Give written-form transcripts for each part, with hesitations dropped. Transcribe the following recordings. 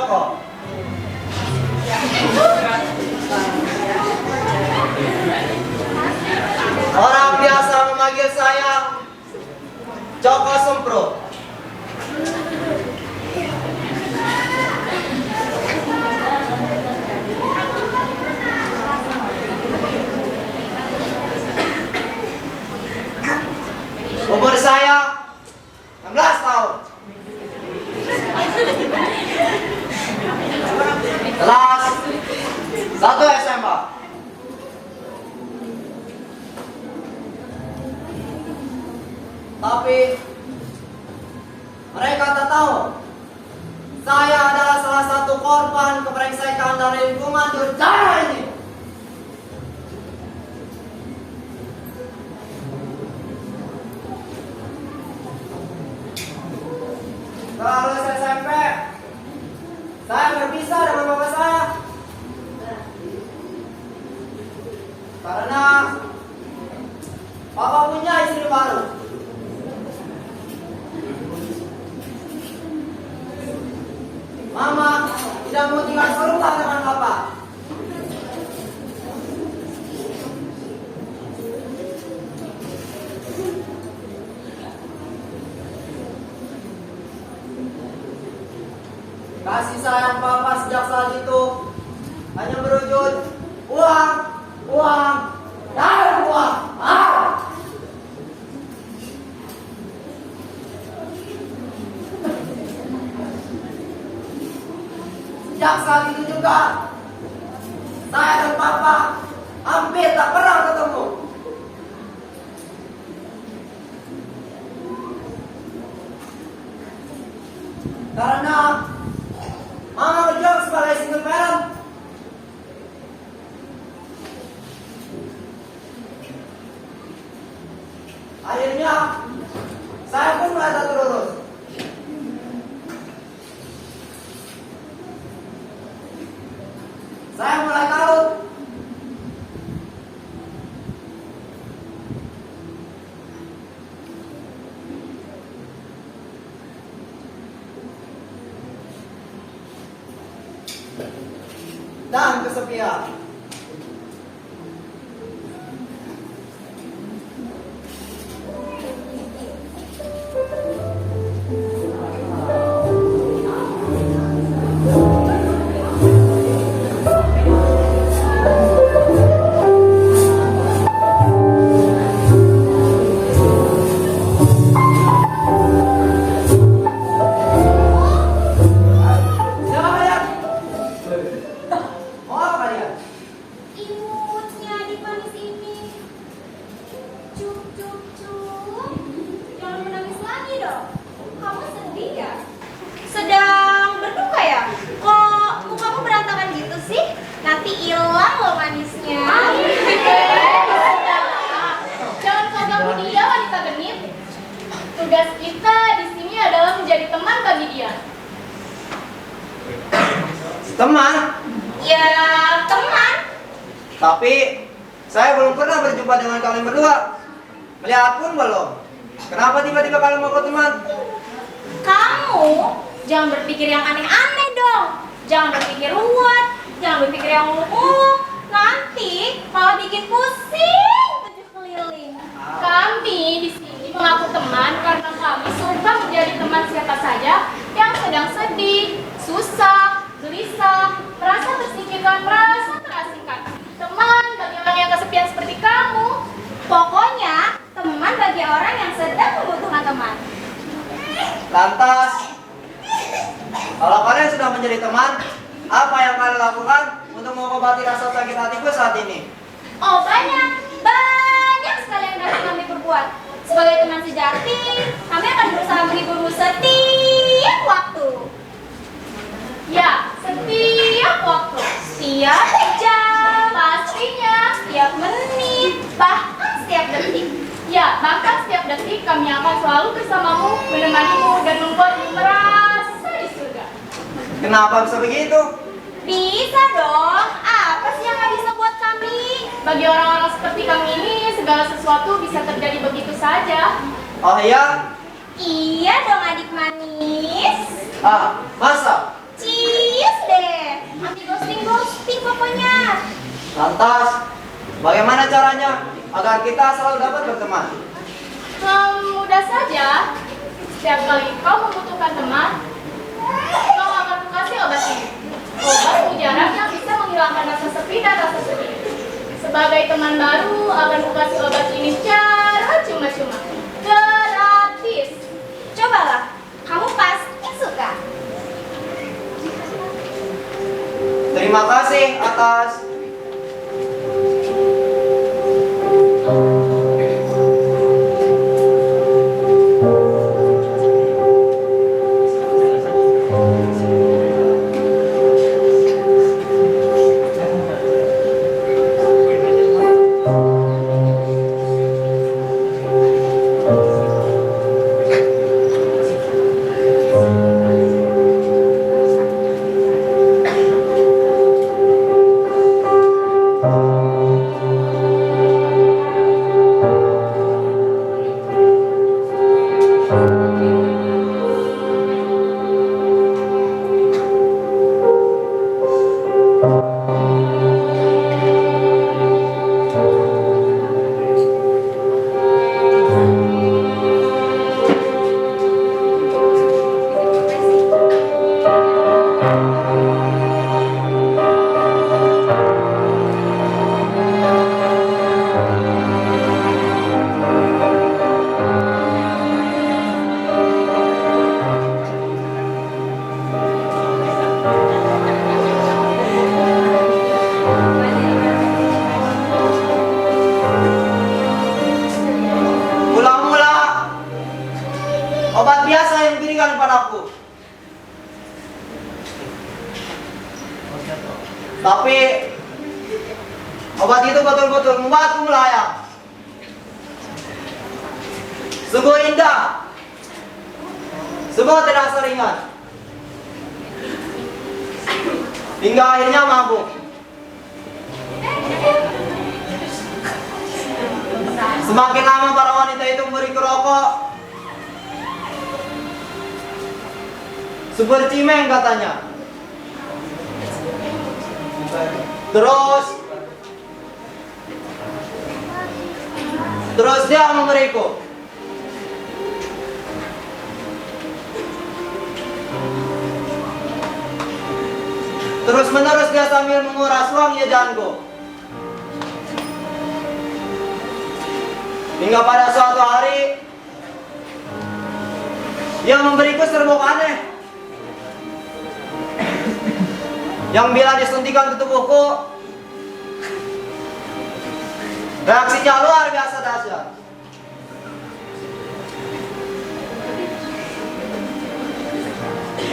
Joko. Orang biasa memanggil saya Joko Sempro. Umur saya 16 tahun. Kelas 1 SMA. Tapi mereka tak tahu saya adalah salah satu korban kebrengsekan dari lingkungan durjana ini. Kalau SMP, saya berpisah dengan bapak saya karena bapak punya istri baru. Mama tidak mau tinggal serumah dengan bapak. Kasih sayang papa sejak saat itu hanya berujung uang, uang, dan uang. Sejak saat itu juga saya dan papa hampir tak pernah ketemu. Karena mama berjuang sebagai single parent. Akhirnya saya pun mulai tak terurus. Saya mulai kalut. Dan kesepian. Tugas kita di sini adalah menjadi teman bagi dia. Teman? Ya, teman. Tapi saya belum pernah berjumpa dengan kalian berdua. Melihat pun belum. Kenapa tiba-tiba kalian mau teman? Kamu jangan berpikir yang aneh-aneh dong. Jangan berpikir ruwet, jangan berpikir yang muluk-muluk. Nanti malah bikin pusing tujuh keliling. Kami di sini mengaku teman karena kami suka menjadi teman siapa saja yang sedang sedih, susah, gelisah, merasa tersingkirkan, merasa terasingkan. Teman bagi orang yang kesepian seperti kamu. Pokoknya teman bagi orang yang sedang membutuhkan teman. Lantas, kalau kalian sudah menjadi teman, apa yang kalian lakukan untuk mengobati rasa sakit hatiku saat ini? Oh, banyak sekali yang dapat kami perbuat. Sebagai teman sejati, kami akan berusaha menghiburmu setiap waktu. Ya, setiap waktu, setiap jam, pastinya setiap menit, bahkan setiap detik. Ya, bahkan setiap detik kami akan selalu bersamamu, menemanimu, dan membuatmu merasa di surga. Kenapa bisa begitu? Bisa dong, apa sih yang gak bisa buat kami? Bagi orang-orang seperti kami ini, segala sesuatu bisa terjadi begitu saja. Oh iya? Iya dong adik manis. Ah, masa? Cia Lantas, bagaimana caranya agar kita selalu dapat berteman? Mudah saja. Setiap kali kau membutuhkan teman, kau akan kasih obat ini. Obat mujarab yang bisa menghilangkan rasa sepi dan rasa sedih. Sebagai teman baru, akan kukasih obat ini secara cuma-cuma. Gratis. Cobalah, kamu pasti suka. Terima kasih atas obat biasa yang diberikan padaku. Tapi obat itu betul-betul membuatku melayang. Sungguh indah. Sungguh terasa ringan. Hingga akhirnya mabuk. Semakin lama para wanita itu memberiku rokok, super cimeng katanya. Terus dia memberiku. Terus menerus dia sambil menguras uang jajanku. Hingga pada suatu hari dia memberiku serbuk aneh yang bila disuntikan ke tubuhku, reaksinya luar biasa dahsyat.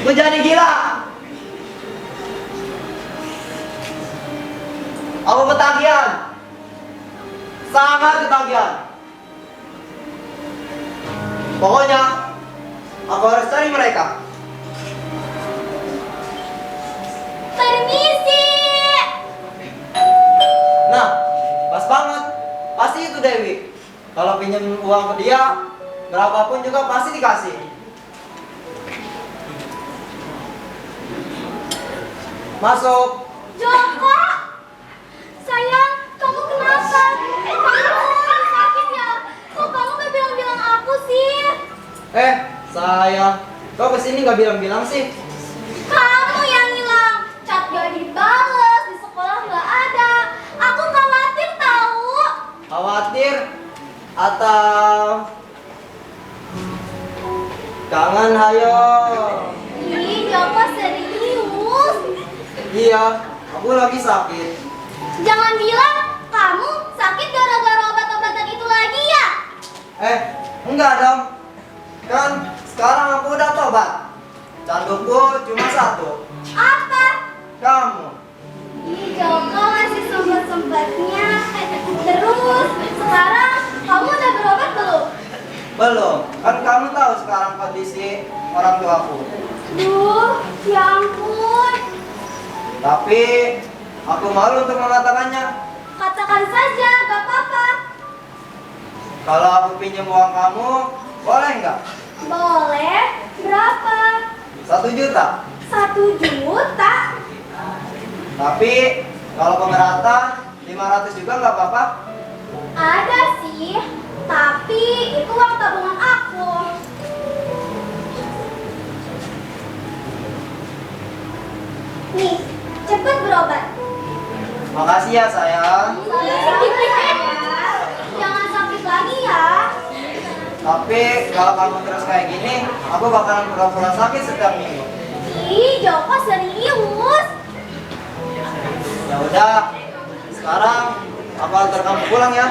Menjadi gila. Aku ketagihan, sangat ketagihan. Pokoknya aku harus cari mereka. Permisi. Nah, pas banget. Pasti itu Dewi. Kalau pinjam uang ke dia, berapapun juga pasti dikasih. Masuk. Joko, sayang, kamu kenapa? Kamu sakit ya? Kok kamu gak bilang-bilang aku sih? Sayang, kau kesini gak bilang-bilang sih? Kamu yang hilang, chat gak dibales, di sekolah gak ada. Aku khawatir tahu. Khawatir? Atau kangen hayo? Ih, Joko serius. Iya, aku lagi sakit. Jangan bilang kamu sakit gara-gara obat-obatan itu lagi ya? Enggak dong. Kan sekarang aku udah tobat. Canduku cuma satu. Apa? Kamu. Ih, Joko masih sempet-sempetnya. Terus, sekarang kamu udah berobat belum? Belum. Kan kamu tahu sekarang kondisi orang tuaku. Duh, ya ampun. Tapi aku malu untuk mengatakannya. Katakan saja, gak apa-apa. Kalau aku pinjam uang kamu, boleh nggak? Boleh. Berapa? 1 juta. 1 juta? Tapi kalau keberatan 5 500 juga nggak apa-apa? Ada sih, tapi itu uang tabungan aku. Nih, cepet berobat. Makasih ya sayang. Jangan sakit lagi ya. Tapi kalau kamu terus kayak gini, aku bakalan pura-pura sakit setiap minggu. Ih, Joko serius. Ya udah, sekarang aku antar kamu pulang ya.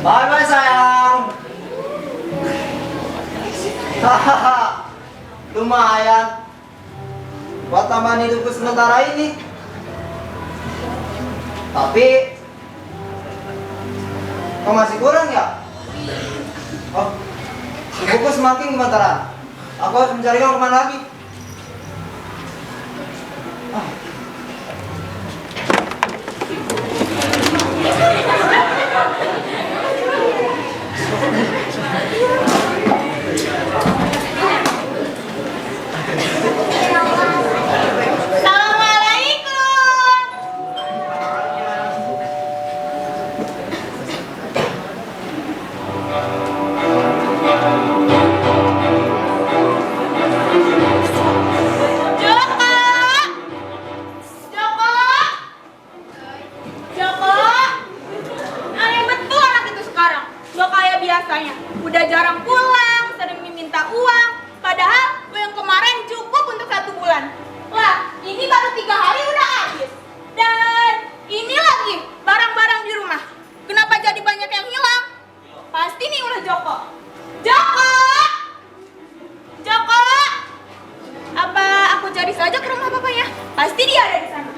Bye bye sayang. Hahaha, lumayan buat tambahan hidupku sementara ini. Tapi kok masih kurang ya? Oh, ibuku semakin gemetaran. Aku harus mencari kamu kemana lagi? Ah. Udah jarang pulang, sering diminta uang. Padahal yang kemarin cukup untuk 1 bulan. Lah, ini baru 3 hari udah habis. Dan ini lagi barang-barang di rumah. Kenapa jadi banyak yang hilang? Pasti nih ulah Joko. Joko! Joko! Apa aku cari saja ke rumah papanya? Pasti dia ada di sana.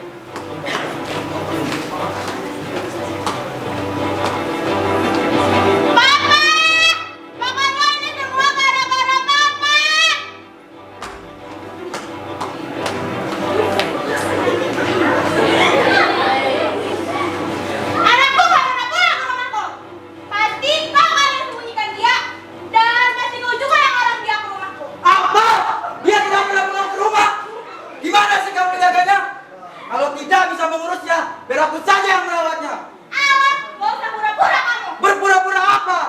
Biar aku saja yang merawatnya. Alah, gak usah pura-pura kamu. Berpura-pura apa?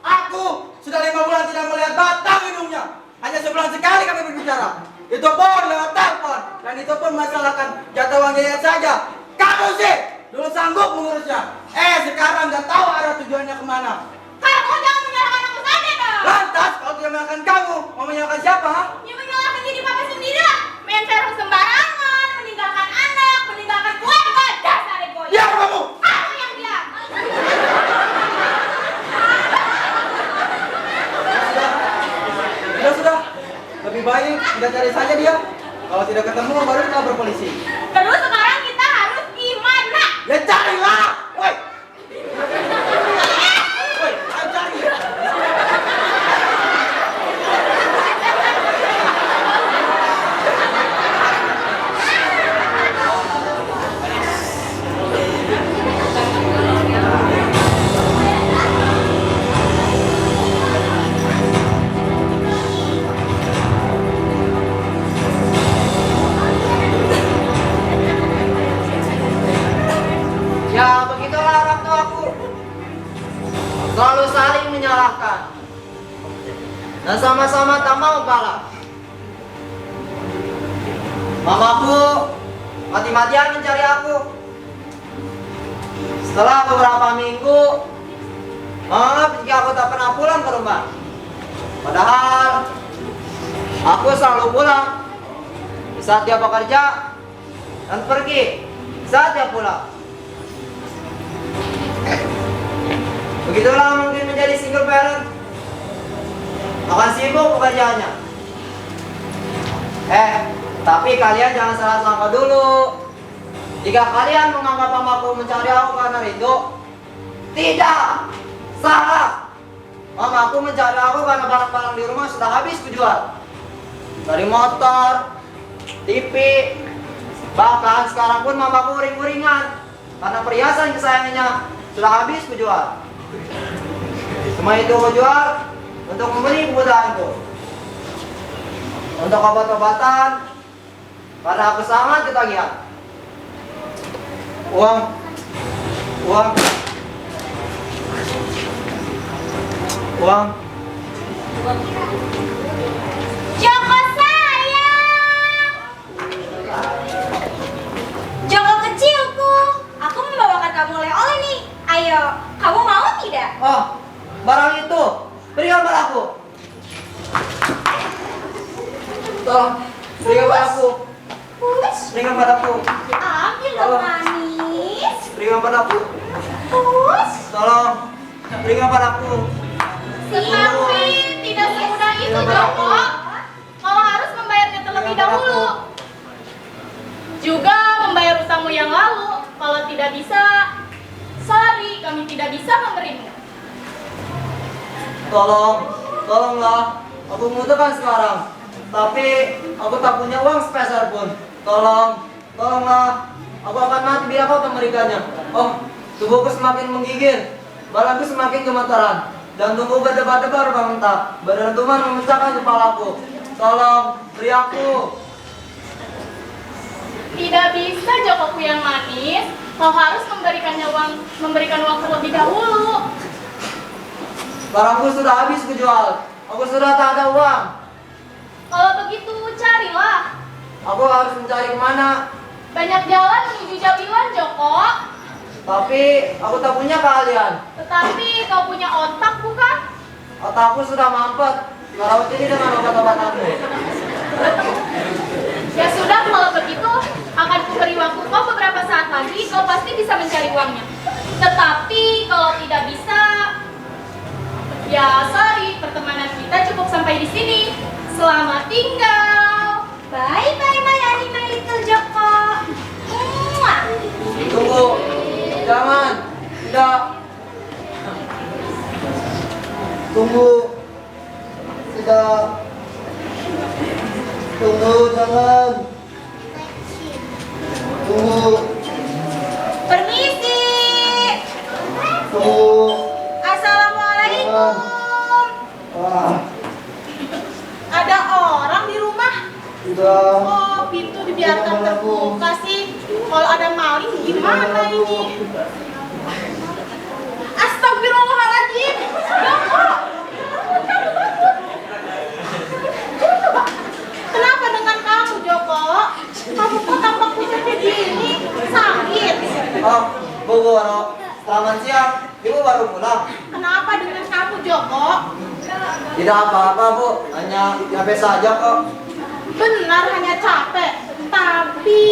Aku sudah 5 bulan tidak melihat batang hidungnya. Hanya sebulan sekali kami berbicara. Itu pun lewat telepon. Dan itu pun masalahkan jatah uang jajan saja. Kamu sih dulu sanggup mengurusnya. Sekarang gak tahu arah tujuannya kemana. Kamu jangan menyalahkan aku saja dong. Lantas kalau tidak menyalahkan kamu, mau menyalahkan siapa? Ha? Ya menyalahkan diri papa sendiri lah. Main serong sembarangan, meninggalkan anak, meninggalkan keluarga, dasar egois. Diam kamu! Aku yang diam. Sudah. Lebih baik kita cari saja dia. Kalau tidak ketemu baru kita lapor polisi. Terus sekarang kita harus gimana? Ya carilah! Woi! Woi, ayo cari! Ya begitulah orang tuaku, selalu saling menyalahkan dan sama-sama tak mau kalah. Mamaku mati-matian mencari aku. Setelah beberapa minggu, mama jika aku tak pernah pulang ke rumah. Padahal aku selalu pulang di saat dia bekerja dan pergi di saat dia pulang. Begitulah mungkin menjadi single parent. Akan sibuk pekerjaannya. Tapi kalian jangan salah sangka dulu. Jika kalian menganggap mamaku mencari aku karena rindu, tidak, salah. Mamaku mencari aku karena barang-barang di rumah sudah habis kujual. Dari motor, TV, bahkan sekarang pun mamaku uring-uringan karena perhiasan kesayangannya sudah habis kujual. Semua itu kujual untuk membeli kebutuhanku. untuk obat-obatan karena aku sangat ketagihan. Uang. Joko sayang, Joko kecilku, aku membawakan kamu oleh-oleh nih. Ayo, kamu mau tidak? Oh, barang itu berikan padaku. Tolong, berikan padaku. Push, Berikan padaku. ambil dong manis. Berikan padaku. Push. Tolong, berikan padaku. Tetapi tidak semudah itu, Joko. Kau harus membayarnya terlebih dahulu. Juga membayar utangmu yang lalu. Kalau tidak bisa, sorry, kami tidak bisa memberimu. Tolonglah. Aku membutuhkan sekarang. Tapi aku tak punya uang sepeser pun. Tolonglah. Aku akan mati bila kau memberikannya. Oh, tubuhku semakin menggigil. Badanku semakin gemetaran. Jantungku berdebar-debar bangtak. Berdentuman memecahkan kepalaku. Tolong, beri aku. Tidak bisa, Jokoku yang manis. Kau harus memberikan uang terlebih dahulu. Barangku sudah habis kujual. Aku sudah tak ada uang. Kalau begitu, carilah. Aku harus mencari kemana? Banyak jalan menuju Jabilan, Joko. Tapi aku tak punya keahlian. Tetapi kau punya otak, bukan? Otakku sudah mampet. Merawat ini dengan obat-obatanmu. Ya sudah, kalau begitu akan kuberi waktu kau beberapa saat lagi. Kau pasti bisa mencari uangnya. Tetapi kalau tidak bisa, ya sorry, pertemanan kita cukup sampai di sini. Selamat tinggal. Bye bye my animal little Joko. Muah. Tunggu. Jangan. Tidak. Tunggu. Tidak. Tunggu, jangan. Tunggu. Permisi. Tunggu. Assalamualaikum. Ah, Ada orang di rumah. sudah. Oh, pintu dibiarkan terbuka sih. Kalau ada maling gimana ini? Astagfirullahaladzim. Joko. Kenapa dengan kamu, Joko? Kamu kok tampak pusing kayak gini? Sakit. Oh, Bu Woro. Selamat siang. Ibu baru pulang. Kenapa dengan kamu, Joko? Tidak apa-apa, Bu. Hanya capek saja kok. Benar hanya capek. Tapi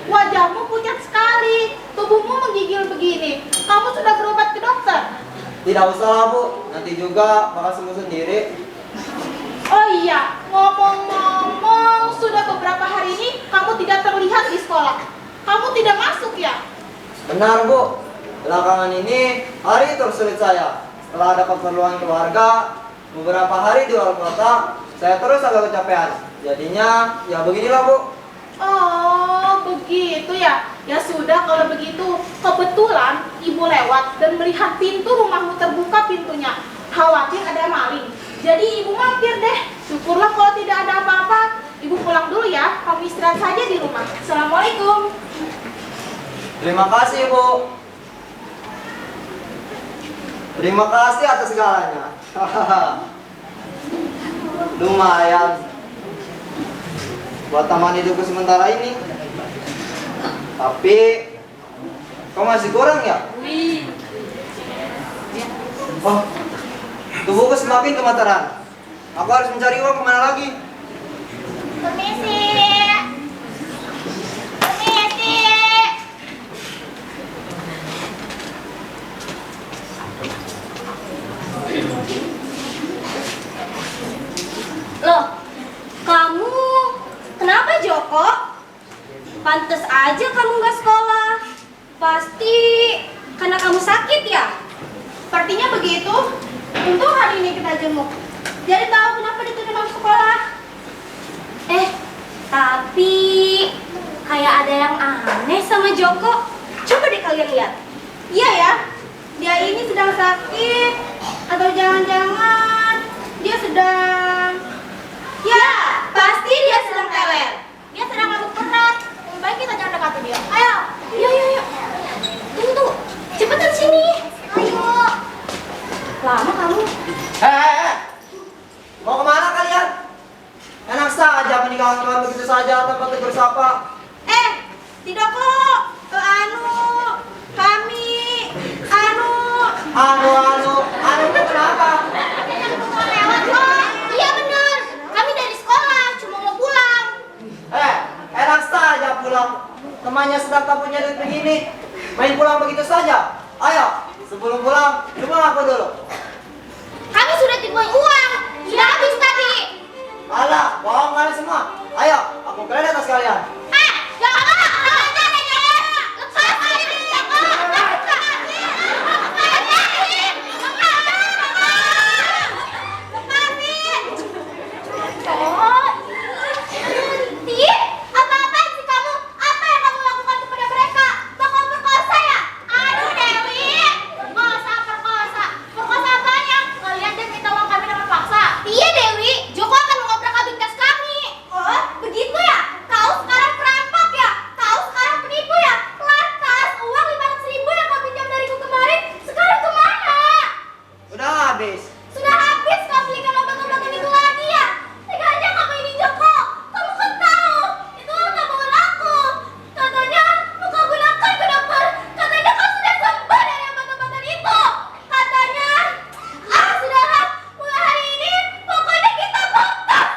wajahmu pucat sekali. Tubuhmu menggigil begini. Kamu sudah berobat ke dokter? Tidak usah lah, Bu. Nanti juga bakal sembuh sendiri. Oh iya, ngomong-ngomong, sudah beberapa hari ini kamu tidak terlihat di sekolah. Kamu tidak masuk ya? Benar, Bu. Belakangan ini hari tersulit saya. Setelah ada keperluan keluarga, beberapa hari di luar kota, saya terus agak kecapean. Jadinya, ya beginilah, Bu. Oh, begitu ya. Ya sudah, kalau begitu. Kebetulan ibu lewat dan melihat pintu rumahmu terbuka pintunya. Khawatir ada maling. Jadi ibu mampir deh. Syukurlah kalau tidak ada apa-apa. Ibu pulang dulu ya. Kamu istirahat saja di rumah. Assalamualaikum. Terima kasih, Bu. Terima kasih atas segalanya. Lumayan buat taman hidupku sementara ini. Tapi kok masih kurang ya? Oh, tubuhku semakin gemetaran. Aku harus mencari uang kemana lagi? Permisi. Permisi. Loh, kamu kenapa Joko? Pantes aja kamu nggak sekolah. Pasti karena kamu sakit ya? Sepertinya begitu. Untung hari ini kita jenguk. Jadi tahu kenapa dituduh masuk sekolah. Tapi kayak ada yang aneh sama Joko. Coba deh kalian lihat. Iya ya, dia ini sedang sakit. Atau jangan-jangan dia sedang... Ya, pasti dihilangkan begitu saja tanpa tegur sapa. Tidak kok. Kami Itu kenapa? Lewat kok. Iya bener. Kami dari sekolah, cuma mau pulang. Enak saja pulang. Temannya sedang tak punya duit begini, main pulang begitu saja. Ayo, sebelum pulang, coba aku dulu. Kami sudah tipuin uang. Sudah habis tadi. Alah, bohong kalian semua. Ayo, aku kalian atas kalian. Jangan. Apa-apaan sih kamu? Apa yang kamu lakukan kepada mereka? Bakal perkosa ya? Aduh Dewi, perkosa apanya? Kalian dan minta uang kami dengan paksa. Iya Dewi, Joko akan mengobrak kabin kas kami. Oh, begitu ya? Kau sekarang perampok ya? Kau sekarang penipu ya? Lantas uang 500.000 yang kau pinjam dariku kemarin sekarang kemana? Udah habis. Sudah habis kau belikan obat-obatan itu lagi ya? Teganya kamu ini Joko. Kamu kan tahu itu uang tabungan aku. Katanya mau kau gunakan ke dokter. Katanya kau sudah sembuh dari obat-obatan itu. Katanya, sudahlah. Mulai hari ini pokoknya kita putus.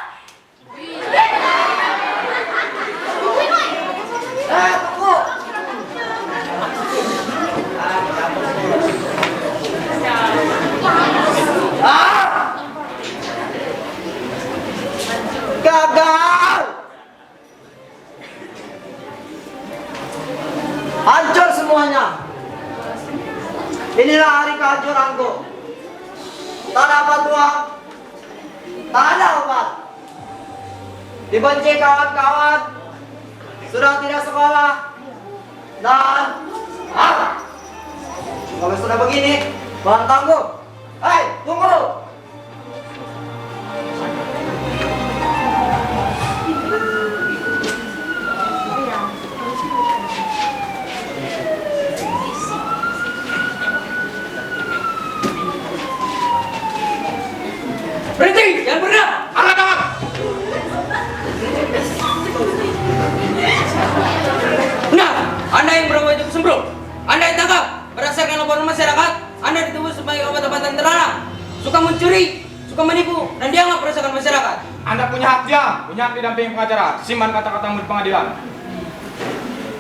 Tunggu. Gagal. Hancur semuanya. Inilah hari kehancuranku. Tak dapat uang, tak ada obat. Dibenci kawan-kawan, sudah tidak sekolah, dan kalau sudah begini, bantangku. Hei, tunggu. Berhenti! Jangan bergerak! Angkat tangan! Nah, Anda yang berwajib sembrong, Anda ditangkap. Berdasarkan laporan masyarakat, Anda dituduh sebagai obat-obatan terlarang, suka mencuri, suka menipu, dan dianggap merugikan masyarakat. Anda punya hak diam, punya hak didampingi pengacara. Simpan kata-katamu di pengadilan.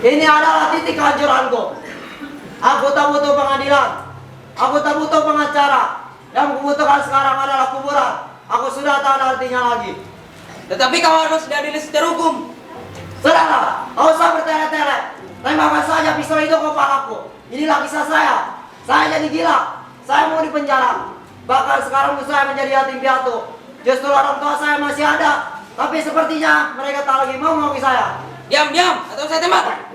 Ini adalah titik kehancuranku. Aku tak butuh pengadilan. Aku tak butuh pengacara. Yang kubutuhkan sekarang adalah kuburan. Aku sudah tak ada artinya lagi. Tetapi kau harus diadili secara hukum. Sudahlah, tak usah bertele-tele. Tembakkan saja pistol itu ke kepalaku. Inilah kisah saya. Saya jadi gila. Saya mau dipenjara. Bahkan sekarang saya menjadi yatim piatu. Justru orang tua saya masih ada. Tapi sepertinya mereka tak lagi mau mengakui saya. Diam, atau saya tembak.